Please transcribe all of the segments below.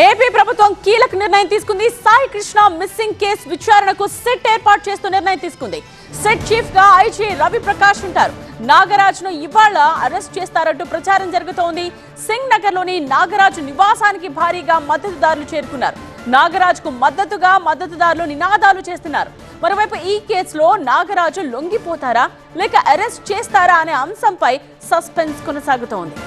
AP ప్రభుత్వం కీలక నిర్ణయం తీసుకుంది. సాయి కృష్ణ మిస్సింగ్ కేసు విచారణకు సిట్ ఏర్పాటు చేస్తూ నిర్ణయం తీసుకుంది. సిట్ చీఫ్ గా ఐజీ రవి ప్రకాష్ ఉంటారు. నాగరాజ్ను ఇవాళ అరెస్ట్ చేస్తారంటూ ప్రచారం జరుగుతోంది. సింగ్ నగర్ లోని నాగరాజు నివాసానికి భారీగా మద్దతుదారులు చేరుకున్నారు. నాగరాజ్ కు మద్దతుదారులు నినాదాలు చేస్తున్నారు. మరోవైపు ఈ కేసులో నాగరాజు లొంగిపోతారా లేక అరెస్ట్ చేస్తారా అనే అంశంపై సస్పెన్స్ కొనసాగుతోంది.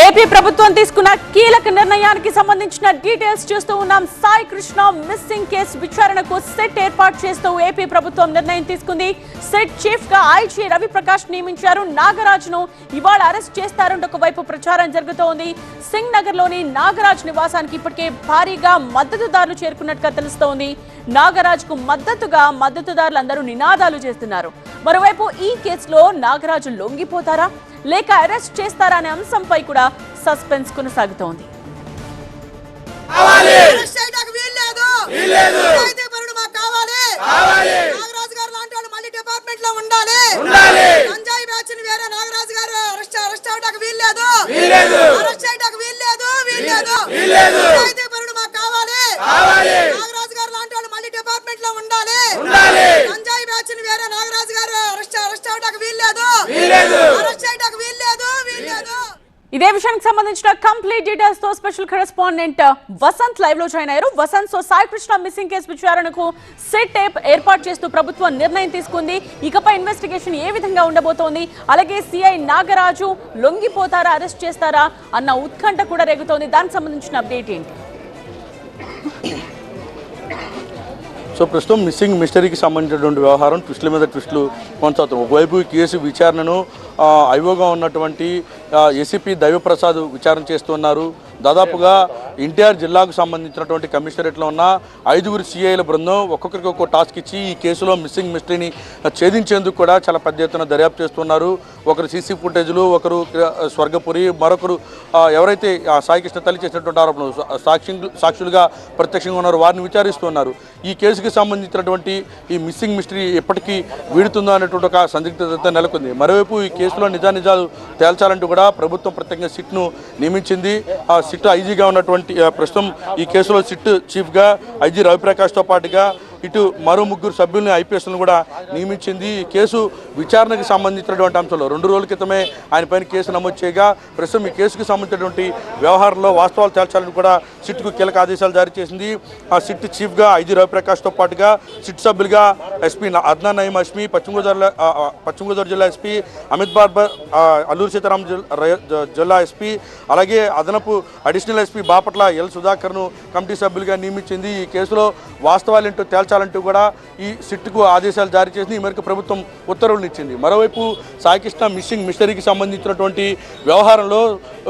ఏపీ ప్రభుత్వం తీసుకున్న కీలక నిర్ణయానికి సంబంధించిన డీటెయిల్స్ చూస్తూ ఉన్నాం. సాయి కృష్ణ మిస్సింగ్ కేసు విచారణకు సెట్ ఏర్పాటు చేస్తూ ఏపీ ప్రభుత్వం నిర్ణయం తీసుకుంది. సెట్ చీఫ్ గా ఐజీ రవి ప్రకాష్ నియమించారు. నాగరాజ్ను ఇవాళ అరెస్ట్ చేస్తారంటూ ఒకవైపు ప్రచారం జరుగుతోంది. సింగ్ నగర్ లోని నాగరాజ్ నివాసానికి ఇప్పటికే భారీగా మద్దతుదారులు చేరుకున్నట్టుగా తెలుస్తోంది. నాగరాజ్ కు మద్దతుదారులందరూ నినాదాలు చేస్తున్నారు. మరోవైపు ఈ కేసులో నాగరాజు లొంగిపోతారా లేక అరెస్ట్ చేస్తారా అనే అంశంపై కూడా సస్పెన్స్ కొనసాగుతోంది. ఇదే విషయానికి సంబంధించిన కంప్లీట్ డీటెయిల్స్ తో స్పెషల్ కరెస్పాండెంట్ వసంత్ లైవ్ లో జాయిన్ అయ్యారు. Vasant, so Sai Krishna missing case విచారణకు సెట్ ఏర్పాటు చేస్తూ ప్రభుత్వం నిర్ణయం తీసుకుంది. ఇకపై ఇన్వెస్టిగేషన్ ఏ విధంగా ఉండబోతోంది, అలాగే సిఐ నాగరాజు లొంగిపోతారా అరెస్ట్ చేస్తారా అన్న ఉత్కంఠ కూడా రేగుతోంది. దానికి సంబంధించిన అప్డేట్ ఏంటి? సో ప్రస్తుతం మిస్సింగ్ మిస్టరీకి సంబంధించినటువంటి వ్యవహారం ట్విస్టుల మీద ట్విస్టులు కొనసాగుతాం. ఒకవైపు ఈ కేసు విచారణను ఐఓగా ఉన్నటువంటి ఏసీపీ దైవప్రసాద్ విచారణ చేస్తున్నారు. దాదాపుగా ఎన్టీఆర్ జిల్లాకు సంబంధించినటువంటి కమిషనరేట్లో ఉన్న 5 సిఐల బృందం ఒక్కొక్కరికి ఒక్కో టాస్క్ ఇచ్చి ఈ కేసులో మిస్సింగ్ మిస్టరీని ఛేదించేందుకు కూడా చాలా పెద్ద ఎత్తున దర్యాప్తు చేస్తున్నారు. ఒకరు సీసీ ఫుటేజ్లు, ఒకరు స్వర్గపురి, మరొకరు ఎవరైతే సాయికృష్ణ తల్లి చేసినటువంటి ఆరోపణలు సాక్షులుగా ప్రత్యక్షంగా ఉన్నారు వారిని విచారిస్తున్నారు. ఈ కేసుకి సంబంధించినటువంటి ఈ మిస్సింగ్ మిస్టరీ ఎప్పటికీ వీడుతుందో అనేటువంటి ఒక సందిగ్ధత నెలకొంది. మరోవైపు ఈ కేసులో నిజాలు తేల్చాలంటూ కూడా ప్రభుత్వం ప్రత్యేకంగా సిట్ను నియమించింది. ఆ సిట్ ఐజీగా ఉన్నటువంటి ప్రస్తుతం ఈ కేసులో సిట్ చీఫ్గా ఐజీ రవిప్రకాష్తో పాటుగా ఇటు మరో 3 సభ్యుల్ని ఐపీఎస్లను కూడా నియమించింది. ఈ కేసు విచారణకు సంబంధించినటువంటి అంశంలో 2 రోజుల క్రితమే ఆయన పైన కేసు నమోదు చేయగా ప్రస్తుతం ఈ కేసుకు సంబంధించినటువంటి వ్యవహారంలో వాస్తవాలు తేల్చాలని కూడా సిట్కు కీలక ఆదేశాలు జారీ చేసింది. ఆ సిట్ చీఫ్గా ఐజీ రవిప్రకాష్తో పాటుగా సిట్ సభ్యులుగా ఎస్పీ అద్నాన్ నయీం హష్మి, పశ్చిమ గోదావరి జిల్లా ఎస్పీ అమిత్ బార్బర్, అల్లూరు సీతారాం జిల్లా ఎస్పీ, అలాగే అదనపు అడిషనల్ ఎస్పీ బాపట్ల ఎల్ సుధాకర్ను కమిటీ సభ్యులుగా నియమించింది. ఈ కేసులో వాస్తవాలు ఏంటో తేల్చాలంటూ కూడా ఈ సిట్కు ఆదేశాలు జారీ చేసింది. ఈ మేరకు ప్రభుత్వం ఉత్తర్వులు ఇచ్చింది. మరోవైపు సాయికృష్ణ మిస్సింగ్ మిస్టరీకి సంబంధించినటువంటి వ్యవహారంలో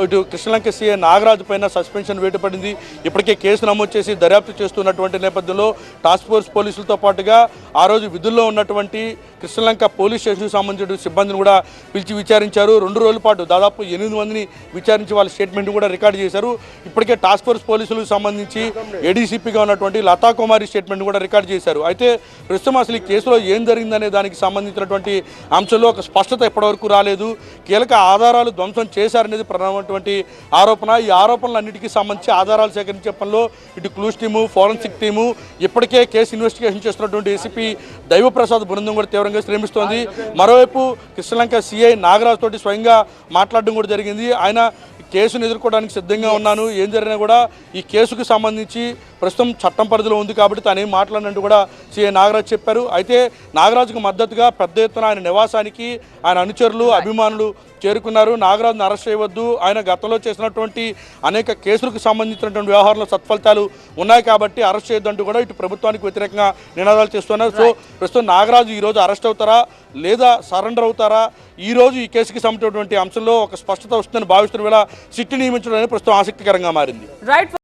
ఇటు కృష్ణలంక సీఐ నాగరాజు పైన సస్పెన్షన్ వేటు పడింది. ఇప్పటికే కేసు నమోదు చేసి దర్యాప్తు చేస్తున్నటువంటి నేపథ్యంలో టాస్క్ ఫోర్స్ పోలీసులతో పాటుగా ఆ రోజు విధుల్లో ఉన్నటువంటి కృష్ణలంక పోలీస్ స్టేషన్కి సంబంధించిన సిబ్బందిని కూడా పిలిచి విచారించారు. 2 రోజుల పాటు దాదాపు 8 మందిని విచారించి వాళ్ళ స్టేట్మెంట్ కూడా రికార్డు చేశారు. ఇప్పటికే టాస్క్ ఫోర్స్ పోలీసులకు సంబంధించి ఏడీసీపీగా ఉన్నటువంటి లతా కుమారి స్టేట్మెంట్ కూడా రికార్డు చేశారు. అయితే ప్రస్తుతం అసలు ఈ కేసులో ఏం జరిగిందనే దానికి సంబంధించినటువంటి అంశంలో ఒక స్పష్టత ఇప్పటివరకు రాలేదు. కీలక ఆధారాలు ధ్వంసం చేశారనేది ప్రధానమైనటువంటి ఆరోపణ. ఈ ఆరోపణలన్నిటికీ సంబంధించి ఆధారాలు సేకరించే పనిలో ఇటు క్లూస్ టీము, ఫోరెన్సిక్ టీము, ఇప్పటికే కేసు ఇన్వెస్టిగేషన్ చేస్తున్నటువంటి ఏసీపీ దైవప్రసాద్ బృందం కూడా తీవ్రంగా శ్రమిస్తోంది. మరోవైపు కృష్ణలంక సిఐ నాగరాజు తోటి స్వయంగా మాట్లాడడం కూడా జరిగింది. ఆయన కేసును ఎదుర్కోవడానికి సిద్ధంగా ఉన్నాను, ఏం జరిగినా కూడా ఈ కేసుకు సంబంధించి ప్రస్తుతం చట్టం పరిధిలో ఉంది కాబట్టి తానేం మాట్లాడినట్టు కూడా సిఐ నాగరాజు చెప్పారు. అయితే నాగరాజుకు మద్దతుగా పెద్ద ఎత్తున ఆయన నివాసానికి ఆయన అనుచరులు, అభిమానులు చేరుకున్నారు. నాగరాజును అరెస్ట్ చేయవద్దు, ఆయన గతంలో చేసినటువంటి అనేక కేసులకు సంబంధించినటువంటి వ్యవహారంలో సత్ఫలితాలు ఉన్నాయి కాబట్టి అరెస్ట్ చేయొద్దంటూ కూడా ఇటు ప్రభుత్వానికి వ్యతిరేకంగా నినాదాలు చేస్తున్నారు. సో ప్రస్తుతం నాగరాజు ఈరోజు అరెస్ట్ అవుతారా లేదా సరెండర్ అవుతారా, ఈరోజు ఈ కేసుకి సంబంధించినటువంటి అంశంలో ఒక స్పష్టత వస్తుందని భావిస్తున్న వేళ సిట్ నియమించడం అనేది ప్రస్తుతం ఆసక్తికరంగా మారింది.